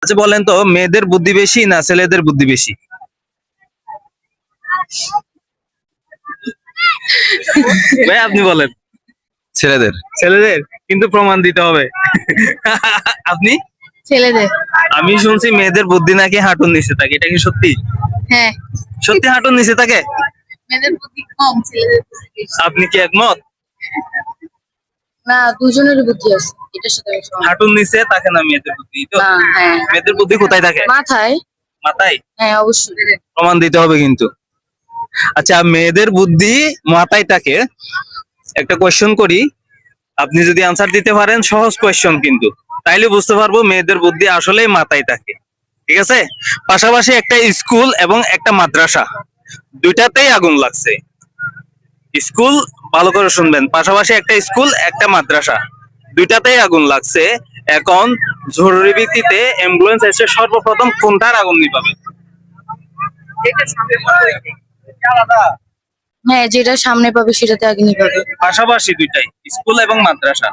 আচ্ছা বলেন তো, মেয়েদের বুদ্ধি বেশি না ছেলেদের বুদ্ধি বেশি? ভাই আপনি বলেন। ছেলেদের। ছেলেদের, কিন্তু প্রমাণ দিতে হবে। আপনি? ছেলেদের। আমি শুনছি মেয়েদের বুদ্ধি নাকি হাঁটুর নিচে থাকে, এটা কি সত্যি? হ্যাঁ, সত্যি হাঁটুর নিচে থাকে? মেয়েদের বুদ্ধি কম, ছেলেদের বুদ্ধি বেশি। আপনি কি একমত? না, দুজনেরই বুদ্ধি আছে, এটার সাথে আমি সহমত। হাঁটুর নিচে থাকে না মেয়েদের বুদ্ধি তো? না, হ্যাঁ, মেয়েদের বুদ্ধি কোথায় থাকে? মাথায়। মাথায়? হ্যাঁ, অবশ্যই। প্রমাণ দিতে হবে কিন্তু। আচ্ছা, মেয়েদের বুদ্ধি মাথায় থাকে, একটা কোয়েশ্চেন করি, আপনি যদি আনসার দিতে পারেন, সহজ কোয়েশ্চেন কিন্তু, তাইলে বুঝতে পারবো মেয়েদের বুদ্ধি আসলেই মাথায় থাকে। ঠিক আছে? পাশাপাশি একটা স্কুল এবং একটা মাদ্রাসা, দুইটাতেই আগুন লাগছে। স্কুল, ভালো করে শুনবেন, পাশাপাশি একটা স্কুল একটা মাদ্রাসা, দুইটাতেই আগুন লাগছে। এখন জরুরি ভিত্তিতে অ্যাম্বুলেন্স এসে সর্বপ্রথম কোনটার আগুন নিভাবে? হ্যাঁ, যেটা সামনে পাবে সেটাতে আগে নিভাবে। পাশাপাশি দুইটাই, স্কুল এবং মাদ্রাসা।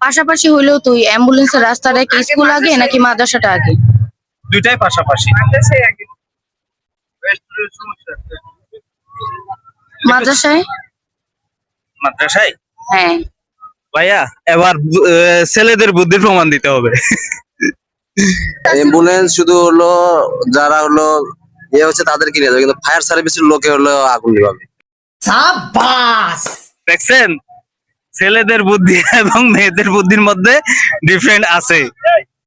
পাশাপাশি হইলেও তুই অ্যাম্বুলেন্সের রাস্তাটা কি স্কুল আগে নাকি মাদ্রাসাটা আগে? দুইটাই পাশাপাশি। মাদ্রাসায়। মাদ্রাসায়? হ্যাঁ। ভাইয়া এবার ছেলেদের বুদ্ধির প্রমাণ দিতে হবে। অ্যাম্বুলেন্স শুধু হলো যারা হলো ইয়ে হচ্ছে তাদেরকে নিয়ে যাবে, কিন্তু ফায়ার সার্ভিসের লোকে হলো আগুন নিভাবে। দেখছেন, ছেলেদের বুদ্ধি এবং মেয়েদের বুদ্ধির মধ্যে ডিফারেন্ট আছে।